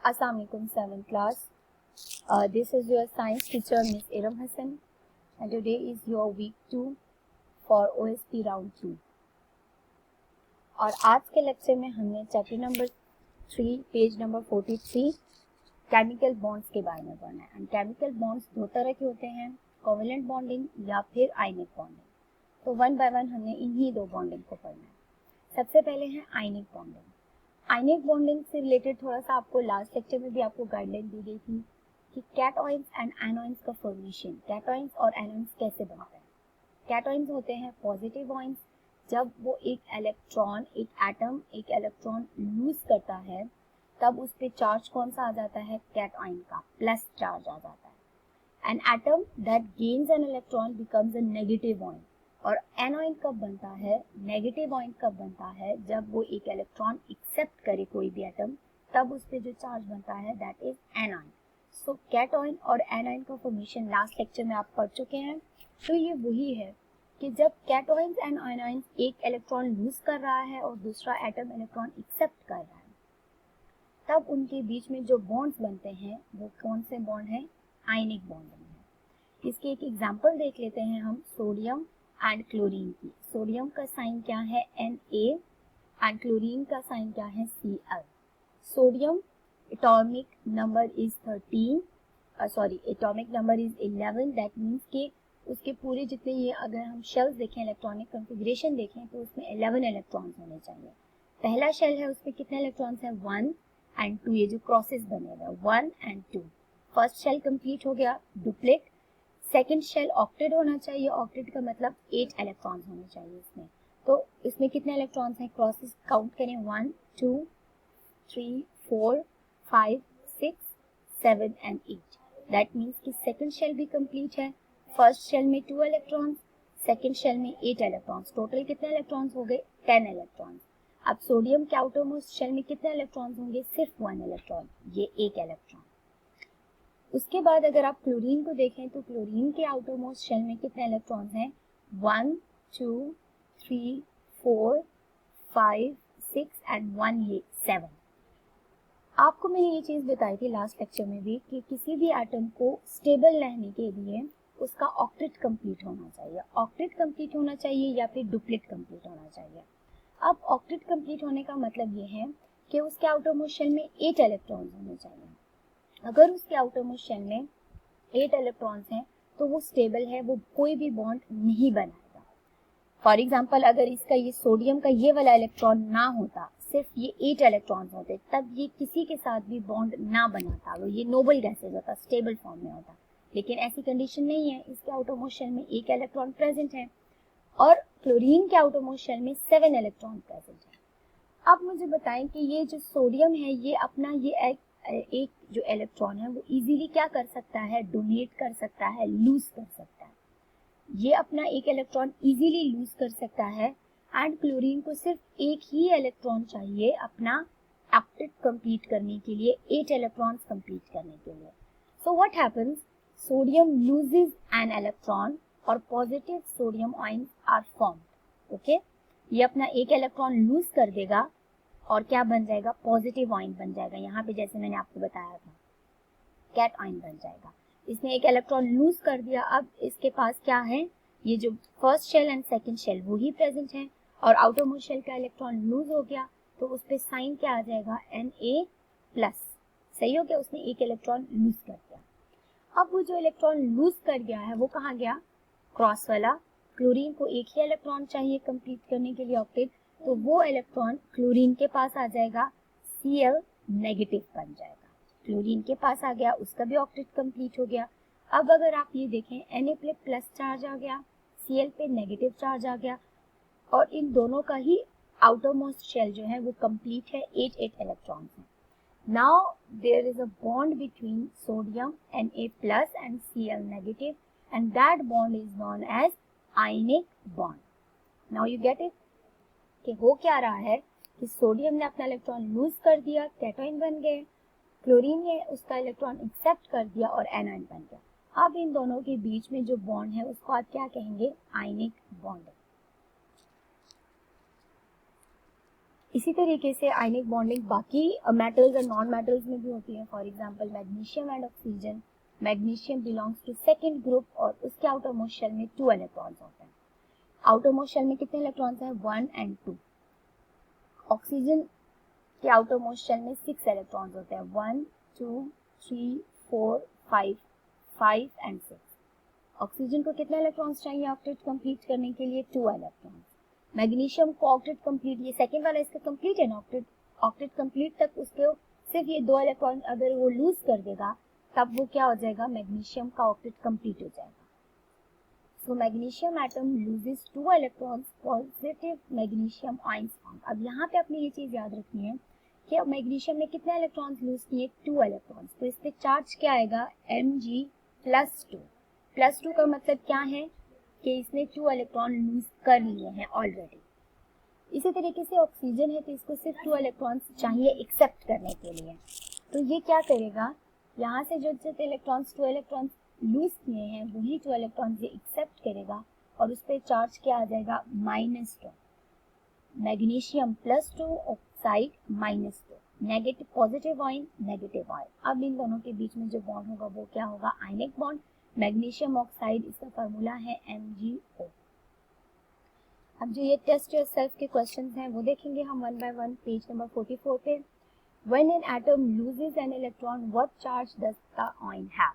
Assalamu alaikum 7th class. This is your science teacher Miss Iram Hassan and today is your week 2 for OSP round 2. और आज के lecture में हमने chapter number 3 page number 43 chemical bonds के बारे में पढ़ना है। एंड केमिकल बॉन्ड्स दो तरह के होते हैं, कोवेलेंट बॉन्डिंग या फिर आयनिक बॉन्डिंग। तो वन बाय वन हमने इन्हीं दो बॉन्डिंग को पढ़ना है। सबसे पहले है आयनिक बॉन्डिंग। आयनिक बॉन्डिंग से रिलेटेड थोड़ा सा आपको लास्ट लेक्चर में भी आपको गाइडलाइन दी गई थी कि कैटआयंस एंड एनॉयंस का फॉर्मेशन, कैटआयंस और एनॉयंस कैसे बनता है। कैटआयंस होते हैं पॉजिटिव आयंस, जब वो एक इलेक्ट्रॉन, एक एटम एक इलेक्ट्रॉन लूज करता है तब उस पे चार्ज कौन सा आ जाता है, कैटआयन का प्लस चार्ज आ जाता है। An atom that gains an electron becomes a negative ion. और एनॉयन कब बनता है, नेगेटिव आयन कब बनता है, जब वो एक इलेक्ट्रॉन एक्सेप्ट करे कोई भी एटम, तब उस पे जो चार्ज बनता है दैट इज एनॉयन। सो कैटआयन और एनॉयन का फॉर्मेशन लास्ट लेक्चर में आप पढ़ चुके हैं। तो ये वही है कि जब कैटआयंस एंड आयनाइंस एक इलेक्ट्रॉन लूज कर रहा है और दूसरा एटम इलेक्ट्रॉन एक्सेप्ट कर रहा है, तब उनके बीच में जो बॉन्ड्स बनते हैं वो कौन से बॉन्ड हैं, आयनिक बॉन्डिंग है। इसके एक एग्जांपल देख लेते हैं हम सोडियम एंड क्लोरीन की। सोडियम का साइन क्या है, Na, एंड क्लोरीन का साइन क्या है, Cl। Sodium atomic number is 11, that means कि उसके पूरे जितने ये अगर हम शेल्स देखें, इलेक्ट्रॉनिक कॉन्फ़िगरेशन देखें तो उसमें 11 इलेक्ट्रॉन्स होने चाहिए। पहला शेल है उसमें कितने इलेक्ट्रॉन्स हैं, 1 एंड 2, ये जो क्रॉसेस बने हुए हैं 1 एंड 2। फर्स्ट शेल कंप्लीट हो गया, डुप्लेट। सेकेंड शेल ऑक्टेट होना चाहिए, ऑक्टेट का मतलब 8 इलेक्ट्रॉन्स होने चाहिए इसमें। तो इसमें कितने इलेक्ट्रॉन्स हैं, क्रॉसेस काउंट करें, 1 2 3 4 5 6 7 एंड 8। दैट मीन्स कि सेकेंड शेल भी कंप्लीट है। फर्स्ट शेल में 2 इलेक्ट्रॉन्स, सेकेंड शेल में 8 इलेक्ट्रॉन्स, टोटल कितने इलेक्ट्रॉन्स हो गए, 10 इलेक्ट्रॉन्स। अब सोडियम के आउटरमोस्ट शेल में कितने इलेक्ट्रॉन्स होंगे, सिर्फ 1 इलेक्ट्रॉन, ये 1 इलेक्ट्रॉन। उसके बाद अगर आप क्लोरीन को देखें तो क्लोरीन के आउटरमोस्ट शेल में कितने इलेक्ट्रॉन्स हैं, 1 2 3 4 5 6 एंड 1, ये 7। आपको मैंने ये चीज़ बताई थी लास्ट लेक्चर में भी कि किसी भी एटम को स्टेबल रहने के लिए उसका ऑक्टेट कंप्लीट होना चाहिए। ऑक्टेट कंप्लीट होना चाहिए या फिर डुप्लेट कंप्लीट होना चाहिए। अब ऑक्टेट कंप्लीट होने का मतलब ये है कि उसके आउटरमोस्ट शेल में 8 इलेक्ट्रॉन्स होने चाहिए। अगर उसके आउटरमोस्ट शेल में 8 इलेक्ट्रॉन्स हैं तो वो स्टेबल है, वो कोई भी बॉन्ड नहीं बनाएगा। फॉर एग्जांपल अगर इसका ये सोडियम का ये वाला इलेक्ट्रॉन ना होता, सिर्फ ये 8 इलेक्ट्रॉन्स होते, तब ये किसी के साथ भी बॉन्ड ना बनाता, वो ये नोबल गैसेज होता, स्टेबल फॉर्म में होता। लेकिन ऐसी कंडीशन नहीं है, इसके आउटरमोस्ट शेल में 1 इलेक्ट्रॉन प्रेजेंट है और क्लोरीन के आउटरमोस्ट शेल में 7 इलेक्ट्रॉन प्रेजेंट है। अब मुझे बताएं कि ये जो सोडियम है ये अपना ये एक जो इलेक्ट्रॉन है वो इजीली क्या कर सकता है, डोनेट कर सकता है, लूज कर सकता है। ये अपना एक इलेक्ट्रॉन इजीली लूज कर सकता है एंड क्लोरीन को सिर्फ एक ही इलेक्ट्रॉन चाहिए अपना ऑक्टेट कंप्लीट करने के लिए, 8 इलेक्ट्रॉन्स कंप्लीट करने के लिए। So what happens, sodium loses an electron और positive sodium ions are formed. Okay, ये अपना एक इलेक्ट्रॉन लूज कर देगा और क्या बन जाएगा, पॉजिटिव आयन बन जाएगा। यहाँ पे जैसे मैंने आपको बताया था कैट आयन बन जाएगा। इसने एक इलेक्ट्रॉन लूज कर दिया, अब इसके पास क्या है, ये जो first shell and second shell वो ही प्रेजेंट है और आउटर मोस्ट शेल का इलेक्ट्रॉन लूज हो गया तो उस पे साइन क्या आ जाएगा, Na+। सही हो गया, उसने एक इलेक्ट्रॉन लूज कर दिया। अब वो जो इलेक्ट्रॉन लूज कर गया है वो कहाँ गया, क्रॉस वाला। क्लोरीन को एक ही इलेक्ट्रॉन चाहिए कंप्लीट करने के लिए ऑक्टेट, तो वो इलेक्ट्रॉन क्लोरीन के पास आ जाएगा, Cl नेगेटिव बन जाएगा। क्लोरीन के पास आ गया, उसका भी ऑक्टेट कंप्लीट हो गया। अब अगर आप ये देखें Na पे प्लस चार्ज आ गया, Cl पे नेगेटिव चार्ज आ गया और इन दोनों का ही आउटर मोस्ट शेल जो है वो कंप्लीट है, 8 इलेक्ट्रॉन्स हैं। Now there is a bond between sodium Na+ and Cl negative and that bond is known as ionic bond. Now you get it? कि हो क्या रहा है कि सोडियम ने अपना इलेक्ट्रॉन लूज कर दिया, कैटायन बन गए, क्लोरीन ने उसका इलेक्ट्रॉन एक्सेप्ट कर दिया और एनायन बन गया। अब इन दोनों के बीच में जो बॉन्ड है उसको आप क्या कहेंगे, आयनिक बॉन्ड। इसी तरीके से आयनिक बॉन्डिंग बाकी मेटल्स और नॉन मेटल्स में भी होती है. For example magnesium and oxygen. Magnesium belongs to second group और उसके आउटर मोस्ट शेल में 2 इलेक्ट्रॉन्स होते हैं. आउटर मोस्ट शेल में कितने इलेक्ट्रॉन्स हैं? 1 एंड 2. ऑक्सीजन के आउटर मोस्ट शेल में 6 इलेक्ट्रॉन्स होते हैं. 1 2 3 4 5 5 एंड 6. ऑक्सीजन को कितने इलेक्ट्रॉन्स चाहिए ऑक्टेट कंप्लीट करने के लिए? 2 इलेक्ट्रॉन्स. मैग्नीशियम को ऑक्टेट कंप्लीट, ये सेकंड वाला इसका कंप्लीट है ना, ऑक्टेट कंप्लीट तक उसको सिर्फ ये 2 इलेक्ट्रॉन अगर वो लूज कर देगा तब वो क्या हो जाएगा? मैग्नीशियम का ऑक्टेट कंप्लीट हो जाएगा. So magnesium atom loses 2 electrons, positive magnesium ions form. अब यहाँ पे आपने ये चीज याद रखनी है कि अब मैग्नीशियम ने कितने इलेक्ट्रॉन्स लूज किए? 2 इलेक्ट्रॉन्स. तो इस पे चार्ज क्या आएगा? Mg+2. +2 का मतलब क्या है कि इसने 2 इलेक्ट्रॉन लूज कर लिए हैं ऑलरेडी. इसी तरीके से ऑक्सीजन है तो इसको सिर्फ 2 इलेक्ट्रॉन्स चाहिए एक्सेप्ट करने के लिए. तो ये क्या करेगा? यहाँ से जो इलेक्ट्रॉन्स 2 इलेक्ट्रॉन्स लूज किए हैं वही 2 इलेक्ट्रॉन्स ये एक्सेप्ट करेगा और उस पर चार्ज क्या आ जाएगा? -2. Magnesium +2, oxide -2. Negative, positive ion, negative ion. अब इन दोनों के बीच में जो बॉन्ड होगा वो क्या होगा? Ionic bond. मैग्नीशियम ऑक्साइड, इसका फार्मूला है MgO. अब जो ये टेस्ट योरसेल्फ के क्वेश्चंस हैं वो देखेंगे हम one by one. Page number 44 पे. When an atom loses an electron, what charge does the ion have?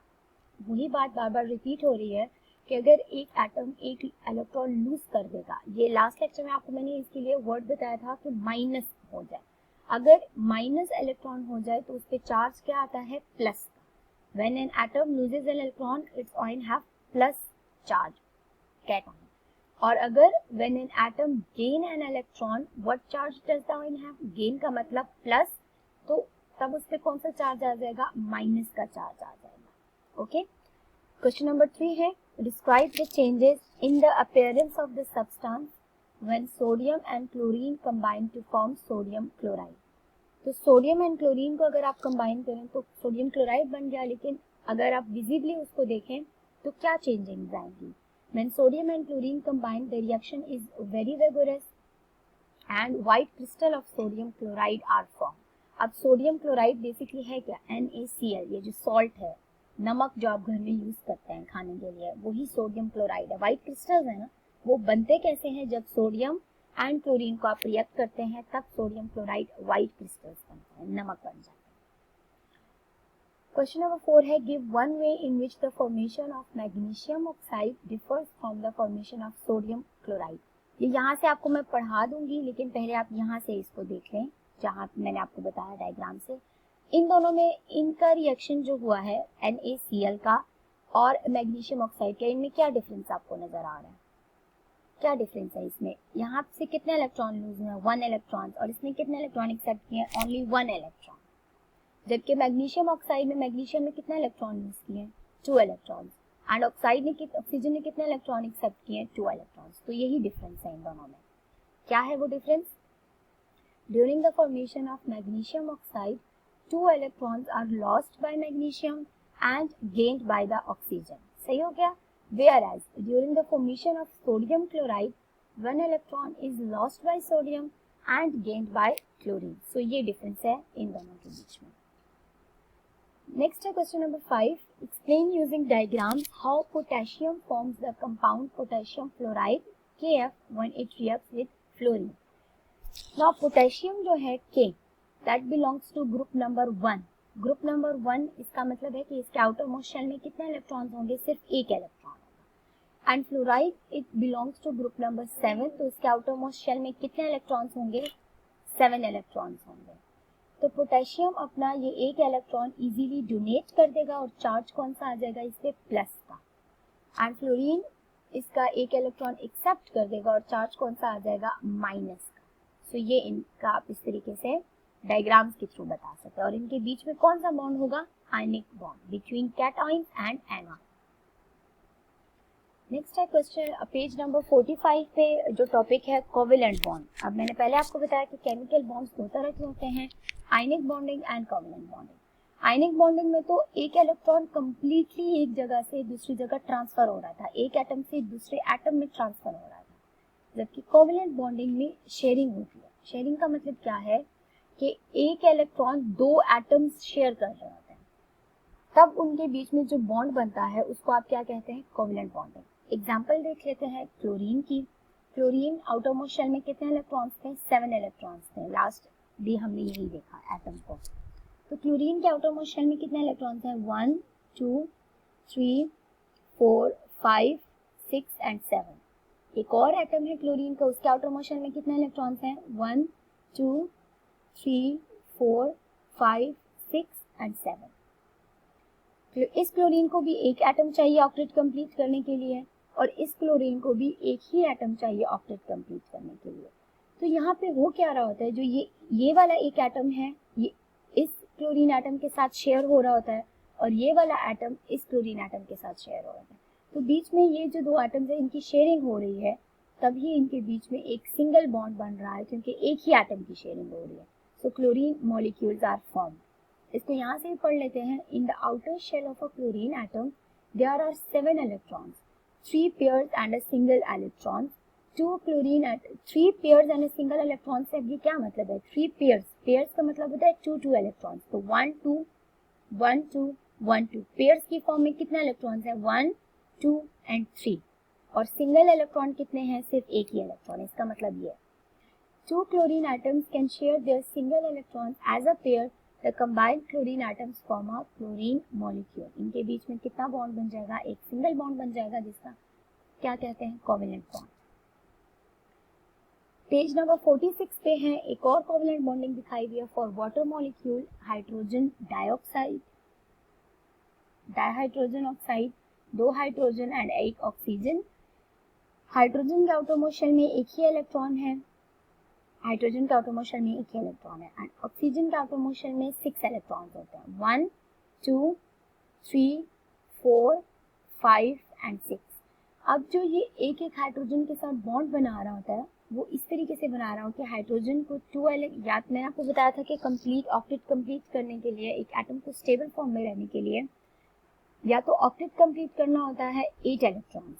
वही बात बार बार रिपीट हो रही है कि अगर एक एटम एक इलेक्ट्रॉन लूज कर देगा, ये लास्ट लेक्चर में आपको मैंने इसके लिए वर्ड बताया था कि माइनस हो जाए. अगर माइनस इलेक्ट्रॉन हो जाए तो उस पर चार्ज क्या आता है? Plus. When an atom loses an electron, its ion have plus charge, cation. और अगर when an atom gain an electron, what charge does the ion have? Gain का मतलब प्लस, तो तब उस पर कौन सा चार्ज आ जाएगा? माइनस का चार्ज आ जाएगा. ओके. क्वेश्चन नंबर 3 है, describe the changes in the appearance of the substance when sodium and chlorine combine to form sodium chloride. तो सोडियम एंड क्लोरीन को अगर आप कंबाइन करें तो सोडियम क्लोराइड बन गया, लेकिन अगर आप विजिबली उसको देखें तो क्या चेंजिंग्स आएंगी? When sodium and chlorine combine, the reaction is very vigorous and white crystal of sodium chloride are formed. अब सोडियम क्लोराइड बेसिकली है क्या? NaCl. ये जो सॉल्ट है, नमक जो आप घर में यूज करते हैं खाने के लिए, वही सोडियम क्लोराइड है. व्हाइट क्रिस्टल्स है ना, वो बनते कैसे हैं? जब सोडियम एंड क्लोरीन को आप रिएक्ट करते हैं तब सोडियम क्लोराइड व्हाइट क्रिस्टल्स बनते हैं, नमक बन जाते हैं. क्वेश्चन नंबर 4 है, give one way in which the formation of magnesium oxide differs from the formation of sodium chloride. ये यहाँ से आपको मैं पढ़ा दूंगी, लेकिन पहले आप यहाँ से इसको देख लें जहाँ मैंने आपको बताया डायग्राम से. इन दोनों में इनका रिएक्शन जो हुआ है NaCl का और मैग्नीशियम ऑक्साइड का, इनमें क्या डिफरेंस आपको नजर आ रहा है? क्या डिफरेंस है इसमें? यहाँ से कितने इलेक्ट्रॉन लूज हुए? 1 इलेक्ट्रॉन. और इसमें कितने इलेक्ट्रॉन एक्सेप्ट किए? Only 1 electron. जबकि मैग्नीशियम ऑक्साइड में मैग्नीशियम ने कितने इलेक्ट्रॉन यूज किए? 2 इलेक्ट्रॉन्स. एंड ऑक्साइड ने ऑक्सीजन ने कितने इलेक्ट्रॉन एक्सेप्ट किए? 2 इलेक्ट्रॉन्स. तो यही डिफरेंस है इन दोनों में. क्या है वो difference? During the formation of magnesium oxide 2 electrons are lost by magnesium and gained by the oxygen. सही हो गया. Whereas during the formation of sodium chloride, 1 electron is lost by sodium and gained by chlorine. So ये difference है इन दोनों के बीच में. Next है question number 5. Explain using diagram how potassium forms the compound potassium fluoride KF when it reacts with fluorine. Now potassium जो है K, that belongs to group number 1. Group number 1 इसका मतलब है कि इसके आउटर मोस्ट शेल में कितने electrons होंगे? सिर्फ 1 इलेक्ट्रॉन होगा. And fluoride it belongs to group number 7, तो इसके आउटर मोस्ट शेल में कितने इलेक्ट्रॉन्स होंगे? 7 इलेक्ट्रॉन्स होंगे. तो पोटेशियम अपना ये 1 इलेक्ट्रॉन इजीली डोनेट कर देगा और चार्ज कौन सा आ जाएगा इस पे? प्लस का. एंड फ्लोरीन इसका 1 इलेक्ट्रॉन एक्सेप्ट कर देगा और चार्ज कौन सा आ जाएगा? माइनस का. सो ये इनका आप इस तरीके से डायग्राम्स के थ्रू बता सकते हैं. और इनके बीच में कौन सा बॉन्ड होगा? Ionic bond between cations and anion. Next है क्वेश्चन पेज नंबर 45 पे जो टॉपिक है कोवेलेंट बॉन्ड. अब मैंने पहले आपको बताया कि केमिकल बॉन्ड्स 2 तरह के होते हैं, ionic bonding and covalent bonding. Ionic bonding में तो एक इलेक्ट्रॉन कंप्लीटली एक जगह से दूसरी जगह ट्रांसफर हो रहा था, एक एटम से दूसरे एटम में ट्रांसफर हो रहा था, जबकि कोवेलेंट बॉन्डिंग में शेयरिंग होती है. शेयरिंग का मतलब क्या है कि एक इलेक्ट्रॉन दो एटम्स शेयर कर रहे होते हैं, तब उनके बीच में जो बॉन्ड बनता है उसको आप क्या कहते हैं, कोवेलेंट बॉन्डिंग। एग्जांपल देख लेते हैं क्लोरीन की। क्लोरीन आउटरमोस्ट शेल में कितने इलेक्ट्रॉन्स थे, 7 इलेक्ट्रॉन्स थे। लास्ट भी हमने यही देखा एटम को। तो क्लोरीन के आउटरमोस्ट शेल में कितने इलेक्ट्रॉन्स हैं, 1 2 3 4 5 6 एंड 7। एक और एटम है क्लोरीन का, उसके आउटरमोस्ट शेल में कितने इलेक्ट्रॉन्स हैं, 1 2 3 4 5 6 एंड 7। इस क्लोरीन को भी एक एटम चाहिए ऑक्टेट कंप्लीट करने के लिए, और इस क्लोरीन को भी एक ही एटम चाहिए ऑक्टेट कंप्लीट करने के लिए। तो यहाँ पे हो क्या रहा होता है, जो ये वाला एक एटम है, ये इस क्लोरीन एटम के साथ शेयर हो रहा होता है, और ये वाला एटम इस क्लोरीन एटम के साथ शेयर हो रहा है। तो बीच में ये जो दो एटम्स है, इनकी शेयरिंग हो रही है, तभी इनके बीच में एक सिंगल बॉन्ड बन रहा है, क्योंकि एक ही एटम की शेयरिंग हो रही है। So chlorine molecules are form. इसको यहाँ से भी पढ़ लेते हैं। In the outer shell of a chlorine atom there are 7 electrons, 3 pairs and a single electron. 3 pairs and a single electron से ये क्या मतलब है, 3 पेयर्स का मतलब होता है 2 इलेक्ट्रॉन्स। तो 1 2 1 2 1 2 पेयर्स की फॉर्म में कितने इलेक्ट्रॉन्स हैं, 1 2 एंड 3। और सिंगल इलेक्ट्रॉन कितने हैं, सिर्फ एक ही इलेक्ट्रॉन। इसका मतलब ये 2 chlorine atoms can share their single electrons as a pair. The combined chlorine atoms form a chlorine molecule. इनके बीच में कितना बॉन्ड बन जाएगा, एक सिंगल बॉन्ड बन जाएगा, जिसका क्या कहते हैं, कोवेलेंट बॉन्ड। पेज नंबर 46 पे है एक और कोवेलेंट बॉन्डिंग दिखाई दी है for water molecule, hydrogen dioxide, dihydrogen oxide, 2 hydrogen and 1 oxygen. Hydrogen के आउटरमोस्ट शेल में एक ही इलेक्ट्रॉन है, हाइड्रोजन के आउटरमोस्ट शेल में एक ही इलेक्ट्रॉन है, एंड ऑक्सीजन के आउटरमोस्ट शेल में 6 इलेक्ट्रॉन्स होते हैं, 1 2 3 4 5 एंड 6। अब जो ये एक एक हाइड्रोजन के साथ बॉन्ड बना रहा होता है, वो इस तरीके से बना रहा हो कि हाइड्रोजन को 2 याद मैंने आपको बताया था कि कंप्लीट ऑक्टेट कंप्लीट करने के लिए, एक एटम को स्टेबल फॉर्म में रहने के लिए, या तो ऑक्टेट कंप्लीट करना होता है 8 इलेक्ट्रॉन्स,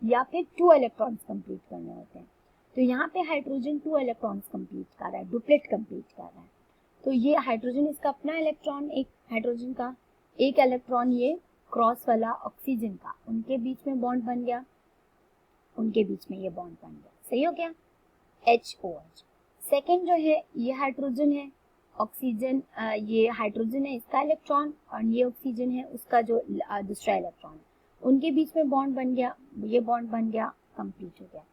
या फिर 2 इलेक्ट्रॉन्स कंप्लीट करने होते हैं। तो यहाँ पे हाइड्रोजन 2 इलेक्ट्रॉन्स कंप्लीट कर रहा है, डुप्लेट कंप्लीट कर रहा है। तो ये हाइड्रोजन इसका अपना इलेक्ट्रॉन, एक हाइड्रोजन का एक इलेक्ट्रॉन ये क्रॉस वाला ऑक्सीजन का, उनके बीच में बॉन्ड बन गया, उनके बीच में ये बॉन्ड बन गया, सही हो गया, HOH। सेकेंड जो है ये हाइड्रोजन है, ऑक्सीजन, ये हाइड्रोजन है इसका इलेक्ट्रॉन, और ये ऑक्सीजन है उसका जो दूसरा इलेक्ट्रॉन है, उनके बीच में बॉन्ड बन गया, ये बॉन्ड बन गया, कंप्लीट हो गया,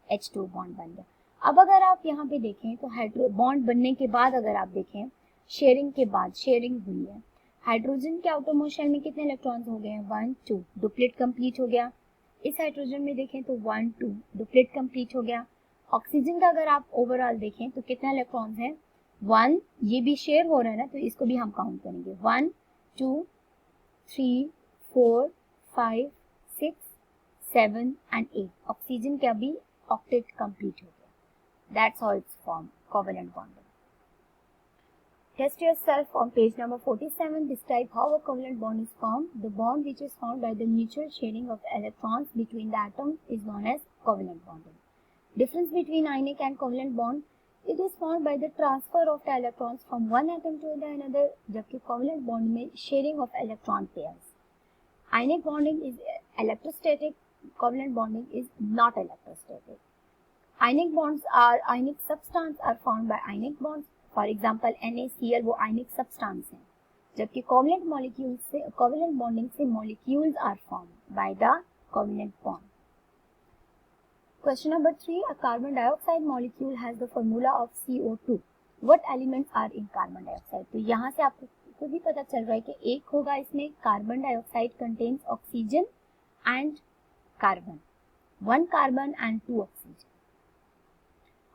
H2 बॉन्ड बन गया। अब अगर आप यहाँ पे देखें तो हाइड्रो बॉन्ड बनने के बाद अगर आप देखें, शेयरिंग के बाद शेयरिंग हुई है, हाइड्रोजन के आउटरमोस्ट शेल में कितने इलेक्ट्रॉन्स हो गए हैं, 1 2, डुप्लेट कंप्लीट हो गया। इस हाइड्रोजन में देखें तो 1 2, डुप्लेट कंप्लीट हो गया। ऑक्सीजन का अगर आप ओवरऑल देखें तो कितना इलेक्ट्रॉन्स हैं, 1, ये भी शेयर हो रहा है ना, तो इसको भी हम काउंट करेंगे, 1 2 3 4 5 6 7 एंड 8। ऑक्सीजन का भी octet complete हो गया. That's how it's formed, covalent bonding. Test yourself on page number 47. Describe how a covalent bond is formed. The bond which is formed by the mutual sharing of electrons between the atoms is known as covalent bonding. Difference between ionic and covalent bond. It is formed by the transfer of the electrons from one atom to the another. जबकि covalent bond में sharing of electron pairs. Ionic bonding is electrostatic. Covalent bonding is not electrostatic. Ionic bonds are ionic substance are formed by ionic bonds. For example, NaCl वो ionic substance है, जबकि covalent molecules से covalent bonding से molecules are formed by the covalent bond. Question number 3. A carbon dioxide molecule has the formula of CO2. What elements are in carbon dioxide? तो यहाँ से आपको भी पता चल रहा है कि एक होगा इसमें carbon dioxide contains oxygen and carbon, 1 carbon and 2 oxygen.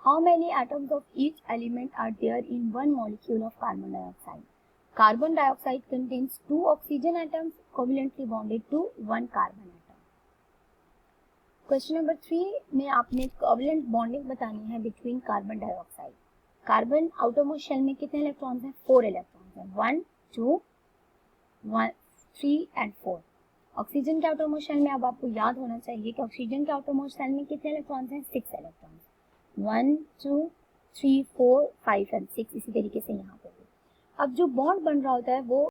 How many atoms of each element are there in one molecule of carbon dioxide? Carbon dioxide contains 2 oxygen atoms covalently bonded to 1 carbon atom. Question number 3 में आपने covalent bonding बतानी है between carbon dioxide. Carbon outermost shell में कितने electrons हैं, 4 electrons हैं, 1 2 1 3 and 4. Oxygen के outermost shell में अब आपको याद होना चाहिए कि ऑक्सीजन के आउटरमोस्ट शेल में कितने इलेक्ट्रॉन्स हैं, 6 इलेक्ट्रॉन्स, 1 2 3, 4, 5 एंड 6 इसी तरीके से यहाँ पे भी। अब जो बॉन्ड बन रहा होता है वो